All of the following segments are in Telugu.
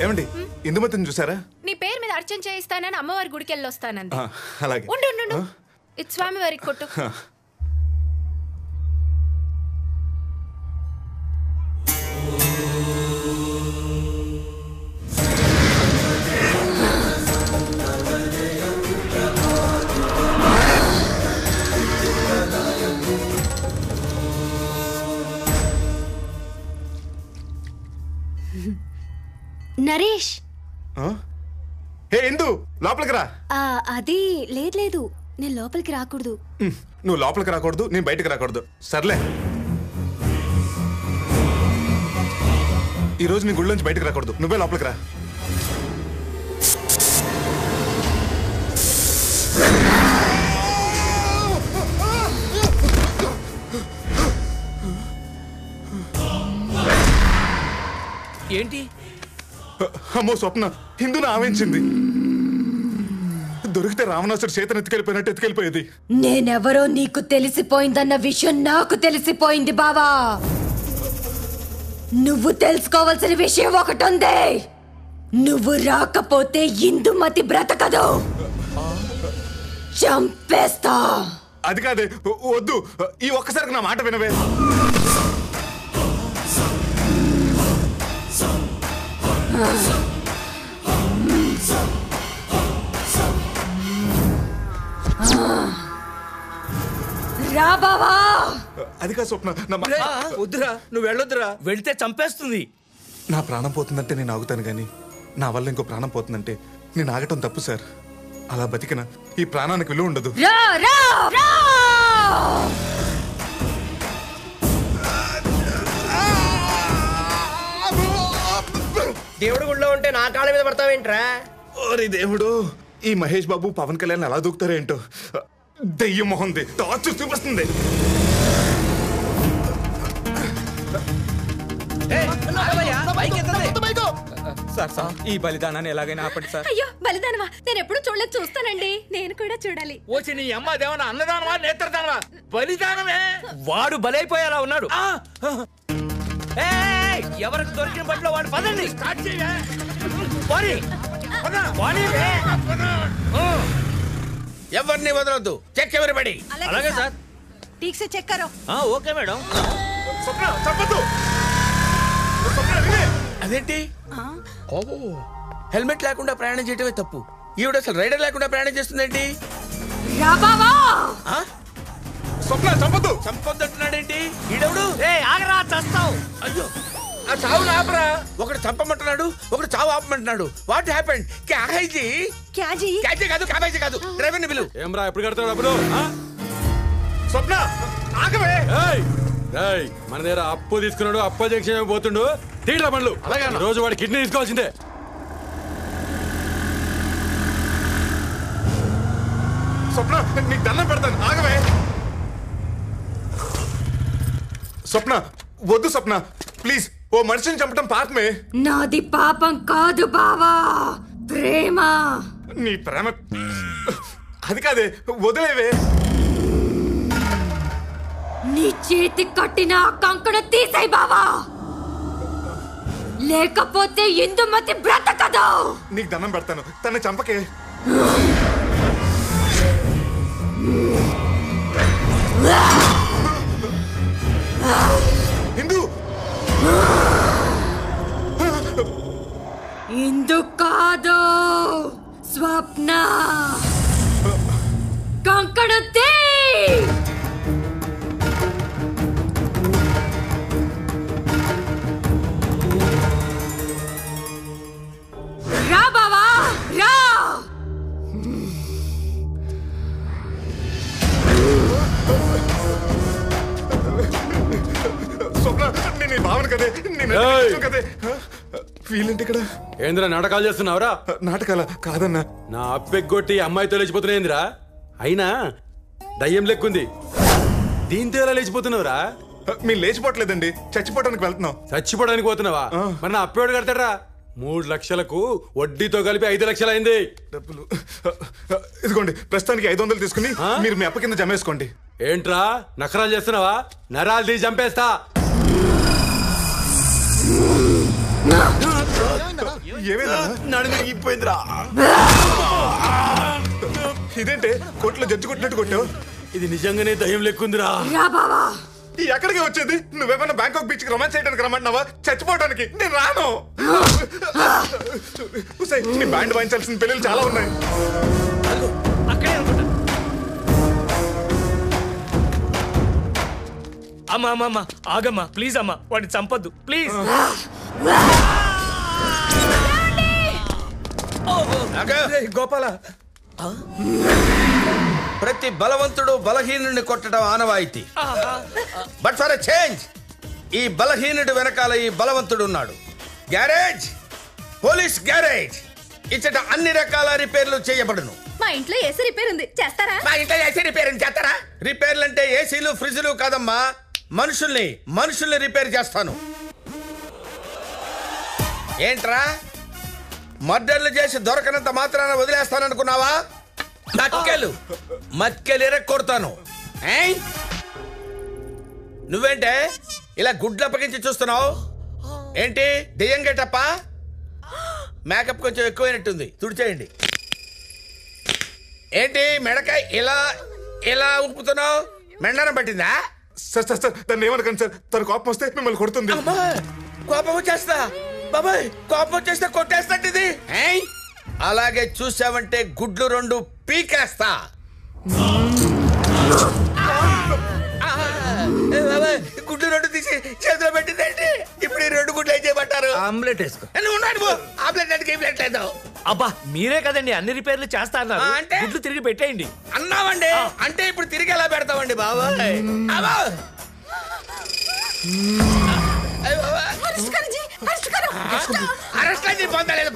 ఏమండి ఇందుమతిని చూసారా? నీ పేరు మీద అర్చన చేయిస్తానని అమ్మవారి గుడికి వెళ్ళొస్తానంది. అలాగే ఉండు ఇటు స్వామి వారికి కొట్టు. నరేష్ ఇందు లోపలికి రా. అది లేదు నేను లోపలికి రాకూడదు. నువ్వు లోపలికి రాకూడదు, నేను బయటకు రాకూడదు. సర్లే, ఈ రోజు నీ గుళ్ళోంచి బయటకు రాకూడదు, నువ్వే లోపలికి రా. ఏంటి? అమ్మో స్వప్న, హిందూని ఆవించింది. దొరికితే రావణాసుడు చేతను ఎత్తుకెళ్ళిపోయినట్టు ఎత్తుకెళ్ళిపోయేది. నేనెవరో నీకు తెలిసిపోయిందన్న విషయం నాకు తెలిసిపోయింది బావా. నువ్వు తెలుసుకోవాల్సిన విషయం ఒకటి ఉంది. నువ్వు రాకపోతే ఇందుమతి బ్రతకదు, చంపేస్తా. అది కాదే, వద్దు, ఈ ఒక్కసారికి నా మాట వినవే. రా బావా. అది కాదు స్వప్న, వద్దురా, నువ్వు వెళ్ళొద్దురా. వెళితే చంపేస్తుంది. నా ప్రాణం పోతుందంటే నేను ఆగుతాను, కానీ నా వల్ల ఇంకో ప్రాణం పోతుందంటే నేను ఆగటం తప్పు సార్. అలా బతికిన ఈ ప్రాణానికి విలువ ఉండదు. రా రా రా. దేవుడు గుళ్ళో ఉంటే నా కాళ్ళ మీద పడతావేంట్రా? ఓరి దేవుడు, ఈ మహేష్ బాబు పవన్ కళ్యాణ్ ఎలా దూకుతారేంటో. దెయ్యం మొహంది టార్చ్ చూపిస్తుంది. ఈ బలిదానాన్ని ఎలాగైనా ఆపండి సార్. అయ్యో బలిదానమా? నేను ఎప్పుడు చూడలేదు, చూస్తానండి. నేను కూడా చూడాలి. ఓచి నీ అమ్మ దేవన అన్నదానమా నేత్రదానమా? బలిదానమే. వాడు బలైపోయేలా ఉన్నాడు. ఎవరికి దొరికిన బట్లో వాడు పదండి. ఎవరిని వదలొద్దు. Check everybody. అలాగే సార్. ठीक से चेक करो. Okay madam. అదేంటి? హెల్మెట్ లేకుండా ప్రయాణం చేయటమే తప్పు. ఈవిడ అసలు రైడర్ లేకుండా ప్రయాణం చేస్తుందేంటి? స్వప్న చంపొద్దు. చంపొద్దు అంటున్నాడేంటి ఈడవుడు? ఆగరా, చస్తావు. అయ్యో, ఆ చావు ఆపరా. ఒకడు చంపమంటున్నాడు, ఒకడు చావు ఆపమంటున్నాడు. What happened? క్యాజీ కాదు, క్యాబేజీ కాదు. డ్రైవర్ ని పిలు. ఏం రా, ఎప్పుడు కడతాడు అప్పుడు? స్వప్న ఆగవే. మన దగ్గర అప్పు తీసుకున్నాడు, అప్పు జంక్షన్ పోతుండు. తీరా పనులు. అలాగే రోజు వాడి కిడ్నీ తీసుకోవాల్సిందే. స్వప్న నీకు దండం పెడతాను, ఆగవే. స్వప్న వద్దు స్వప్న, ప్లీజ్. ఓ మనిషిని చంపటం పాపమే. నాది పాపం కాదు బావా, ప్రేమ. నీ ప్రేమ అది కాదే, వదిలేవే. నీ చేతి కట్టిన కంకణ తీసేయ్ బావా, లేకపోతే ఇందుమతి బ్రతకదు. నీకు దండం పెడతాను, తన చంపకే. హిందూ ఇందు కాదు, స్వప్న. కంకణ తీ. రా బావా రా. స్వప్న నేను ఈ భావన కదే, నేను కదే. వీళ్ళంటే ఇక్కడ ఏంద్రా నాటకాలు చేస్తున్నావురా? నాటకాల కాదన్నా, నా అప్పెగ్గొట్టి అమ్మాయితో లేచిపోతున్నాయిందిరా. అయినా దయ్యం లెక్కుంది, దీంతో ఎలా లేచిపోతున్నావురా? మేము లేచిపోవట్లేదండి, చచ్చిపోవడానికి వెళ్తున్నాం. చచ్చిపోవడానికి పోతున్నావా? మరి నా అప్పేవాడు కడతాడా? 3 లక్షలకు వడ్డీతో కలిపి 5 లక్షలు అయింది. డబ్బులు ఇదిగోండి, ప్రస్తుతానికి 500 తీసుకుని మీరు మీ అప్ప కింద జమేసుకోండి. ఏంట్రా నఖరాలు చేస్తున్నావా? నరాలు తీసి చంపేస్తా. ఏమైందా? నడుము ఇరిగిపోయిందిరా. ఇదేంటే కోట్లో జడ్జి కొట్టినట్టు కొట్టావు? ఇది నిజంగానే దయ్యం లెక్కుందిరా. రా బావా. ఎక్కడికి వచ్చేది? నువ్వేమన్నా బ్యాంకాక్ బీచ్ కి రొమాన్స్ చేయడానికి రమ్మంటున్నావా? చచ్చిపోవడానికి నేను రాను. నీ బ్యాండ్ వాయించాల్సిన పెళ్ళిళ్ళు చాలా ఉన్నాయి. అక్కడే అనుకుంటా. అమ్మా అమ్మా అమ్మా ఆగమ్మా ప్లీజ్ అమ్మా, వాడిని చంపొద్దు ప్లీజ్. గోపాల, ప్రతి బలవంతుడు బలహీనుడిని కొట్టడం ఆనవాయితీ. బట్ ఫర్ ఎ చేంజ్ ఈ బలహీనుడి వెనకాల ఈ బలవంతుడు ఉన్నాడు. Garage, police garage. ఇచ్చట అన్ని రకాల రిపేర్లు చేయబడును. మా ఇంట్లో ఏసీ రిపేర్ ఉంది, చేస్తారా? మా ఇంట్లో ఏసీ రిపేర్ చేస్తారా? రిపేర్లు అంటే ఏసీలు ఫ్రిడ్జ్లు కాదమ్మా, మనుషుల్ని రిపేర్ చేస్తాను. ఏంట్రా మర్డర్లు చేసి దొరకనంత మాత్రాన వదిలేస్తాననుకున్నావా? మక్కెలు ఎరక్కొడతాను. నువ్వేంటే ఇలా గుడ్లు అప్పగించి చూస్తున్నావు? ఏంటి దెయ్యం గేటప్పా? మేకప్ కొంచెం ఎక్కువైనట్టుంది, తుడిచేయండి. ఏంటి మెడకాయ ఇలా ఇలా ఊపుతున్నావు? మెండనం పట్టిందా? సార్ సార్ సార్ దాన్ని ఏమనకండి సార్. తన కోపం వస్తే మిమ్మల్ని కొడుతుంది. కోపం వచ్చేస్తా బాబాయ్, కోపం వచ్చేస్తే కొట్టేస్తది. అలాగే చూసావంటే గుడ్లు 2 పీకేస్తా. గుడ్లు 2 తీసి చేతిలో పెట్టిందండి. ఇప్పుడు ఈ 2 గుడ్లు ఏం చేయమంటారు? ఆమ్లెట్ వేసుకో. ఆమ్లెట్ అంటే గీమ్లెట్ లేదు. అబ్బా మీరే కదండి అన్ని రిపేర్లు చేస్తా అన్నారు. అంటే? గుడ్లు తిరిగి పెట్టేయండి అన్నావండి. అంటే ఇప్పుడు తిరిగి ఎలా పెడతామండి బాబాయ్? అరెస్ట్ అయితే పొందలేదు.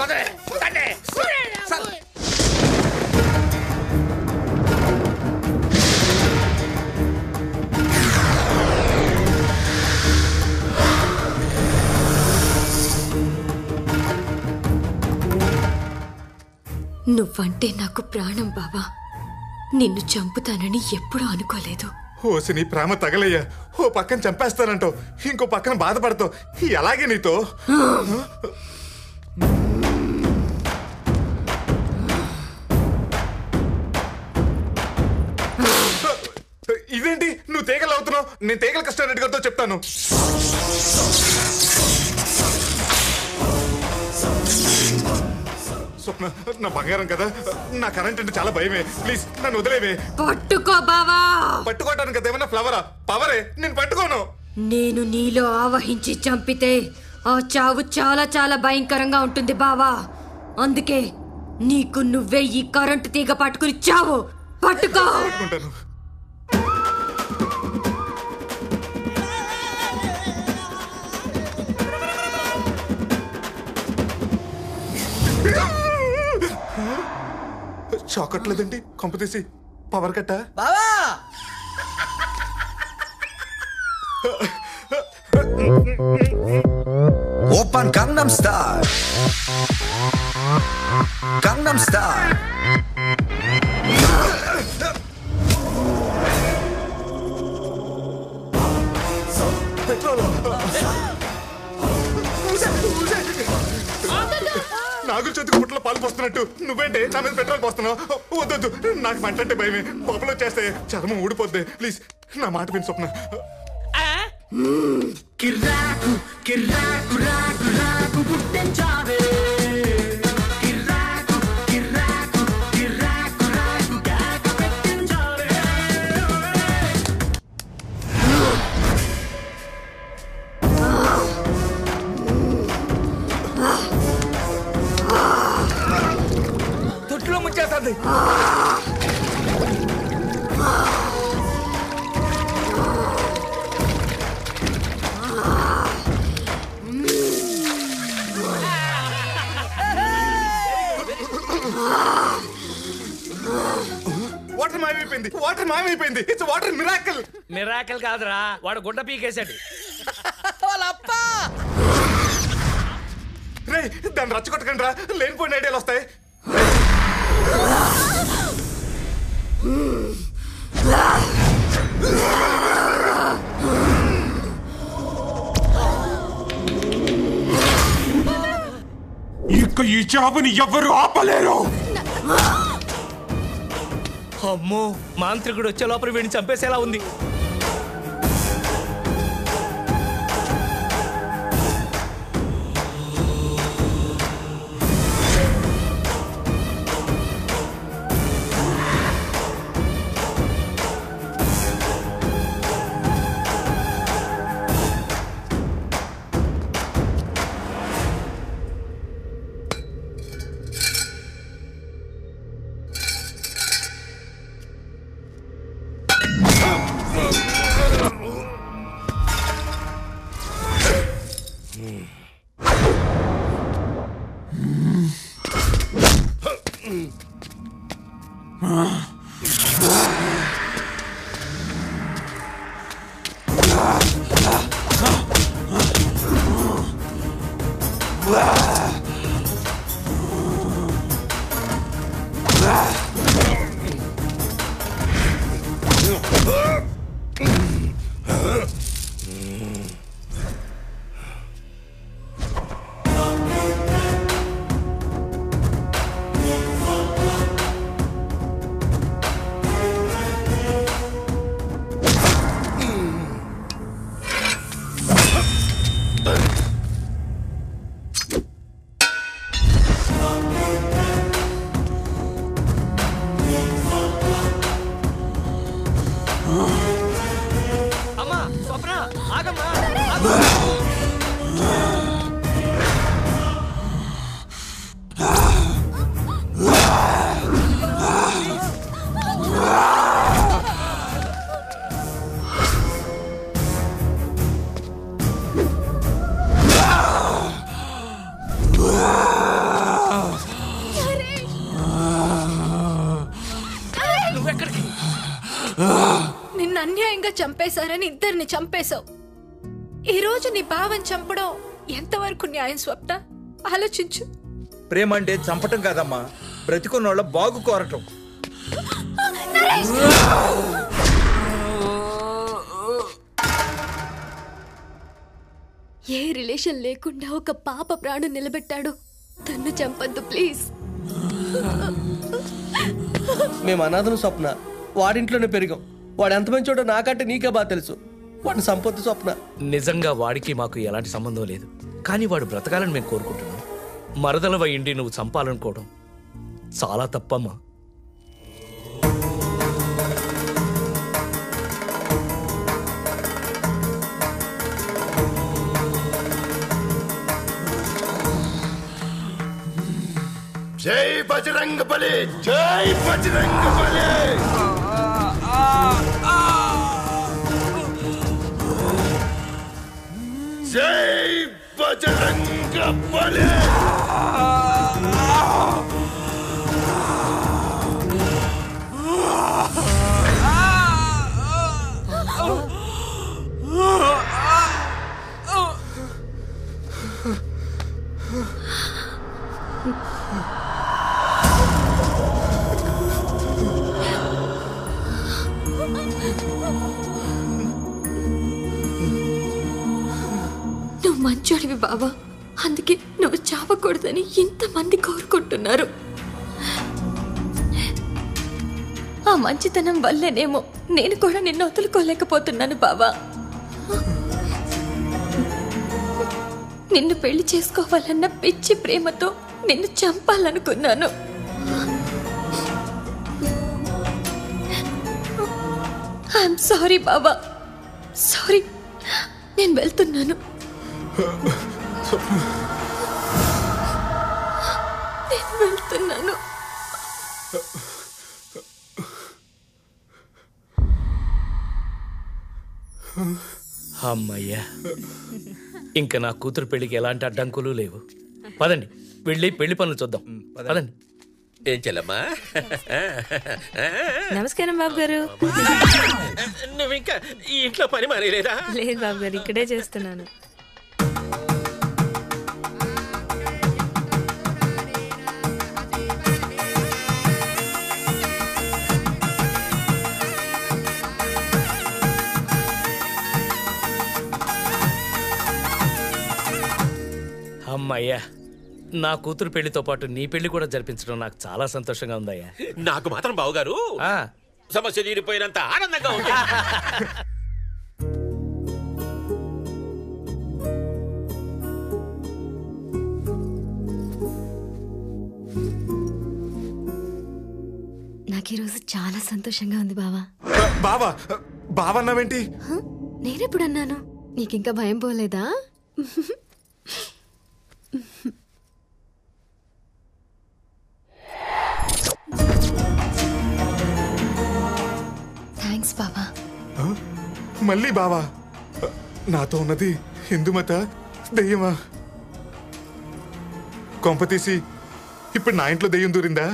నువ్వంటే నాకు ప్రాణం బావా. నిన్ను చంపుతానని ఎప్పుడూ అనుకోలేదు. ఓసి నీ ప్రేమ తగలయ్యా. ఓ పక్కన చంపేస్తానంటావు, ఇంకో పక్కన బాధపడతావు. అలాగే నీతో. ఇదేంటి నువ్వు తీగలు అవుతున్నావు? నేను తీగల కృష్ణారెడ్డి గారితో చెప్తాను. స్వప్న, నా బంగారం కదా, నా కరెంట్ అంటే చాలా భయమే. ప్లీజ్ నన్ను వదిలేవే. పట్టుకో బావా. పట్టుకోవడానికి కదా ఏమన్నా ఫ్లవరా? పవరే, నేను పట్టుకోను. నేను నీలో ఆవహించి చంపితే ఆ చావు చాలా చాలా భయంకరంగా ఉంటుంది బావా. అందుకే నీకు నువ్వే ఈ కరెంటు తీగ పట్టుకుని చావు. పట్టుకో. పట్టుకుంటాను. చాకట్లేదండి, కొంపతీసి పవర్ కట్టా? బావా 오빤 강남스타일 강남스타일 నాగుల చేతికి పుట్టలో పాలు పోస్తున్నట్టు నువ్వేంటే నా మీద పెట్రోల్ పోస్తున్నావు? వద్దొద్దు, నాకు మంటంటే భయమే. పొగలు వచ్చేస్తే చర్మం ఊడిపోద్ది. ప్లీజ్ నా మాట విని స్వప్న. కిర్రాకు కిర్రాకు రాకు రాకు పుట్టించావే. కిర్రాకు కిర్రాకు కిర్రాకు రాకు కాకు పెట్టించావే. తుట్లో ముచ్చేస్తుంది. వాటర్ మాయమైపోయింది, వాటర్ మాయమైపోయింది. It's water miracle. మిరాకల్ కాదురా, వాడు గుడ్డ పీకేశాడు. రే దాన్ని రచ్చగొట్టకండి రా, లేనిపోయిన ఐడియాలు వస్తాయి. You ఇంకా ఈ చావుని ఎవరు ఆపలేరు. అమ్మో, మాంత్రికుడు వచ్చే లోపల వీడిని చంపేసేలా ఉంది. అమ్మా, స్వప్న, ఆగమ్మా, ఆగు. నువ్వెక్కడికి? నిన్ను అన్యాయంగా చంపేశారని ఇద్దరిని చంపేశావు. ఈ రోజు నీ బావని చంపడం ఎంతవరకు న్యాయం స్వప్న? ఆలోచించు. ప్రేమ అంటే చంపటం కాదమ్మా, బ్రతికున్నోళ్ళ బాగు కోరటం. ఏ రిలేషన్ లేకుండా ఒక పాప ప్రాణం నిలబెట్టాడు. తన్ను చంపద్దు ప్లీజ్. మేము అనాథను స్వప్న, వాడింట్లోనే పెరిగాం. వాడు ఎంత మంచోడో నాకంటే నీకే బాగా తెలుసు. వాడిని సంపొద్దు స్వప్న. నిజంగా వాడికి మాకు ఎలాంటి సంబంధం లేదు, కానీ వాడు బ్రతకాలని మేము కోరుకుంటున్నాం. మరదలవ ఇండి నువ్వు చంపాలనుకోవడం చాలా తప్పమ్మా. జై బజరంగ బలి, జై బజరంగ బలి. జై బజరంగ బలి. నువ్వు మంచోడివి బావా, అందుకే నువ్వు చావకూడదని ఇంతమంది కోరుకుంటున్నారు. ఆ మంచితనం వల్లేనేమో నేను కూడా నిన్ను వదులుకోలేకపోతున్నాను బావా. నిన్ను పెళ్లి చేసుకోవాలన్న పిచ్చి ప్రేమతో నిన్ను చంపాలనుకున్నాను. ఐఎమ్ సారీ బావా, సారీ. నేను వెళ్తున్నాను. నేను వెళ్తున్నాను. అమ్మయ్యా, ఇంకా నా కూతురు పెళ్లికి ఎలాంటి అడ్డంకులు లేవు. పదండి, వెళ్ళి పెళ్లి పనులు చూద్దాం. పదండి. ఏం చెల్లమ్మా? నమస్కారం బాబు గారు. నువ్వు ఇంకా ఈ ఇంట్లో పని మానేలేదా? లేదు బాబు గారు, ఇక్కడే చేస్తున్నాను. అమ్మయ్యా, నా కూతురు పెళ్లితో పాటు నీ పెళ్లి కూడా జరిపించడం నాకు చాలా సంతోషంగా ఉందయ్యా. నాకు మాత్రం బావగారు సమస్య తీరిపోయినంత ఆనందంగా ఉంది. నాకు ఈరోజు చాలా సంతోషంగా ఉంది బావా. బావా బావా అన్నావేంటి? నేనెప్పుడన్నాను? నీకింకా భయం పోలేదా? థ్యాంక్స్ బావా. మళ్ళీ బావా? నాతో ఉన్నది హిందూమత దెయ్యమా? కొంపతీసి ఇప్పుడు నా ఇంట్లో దెయ్యం దూరిందా?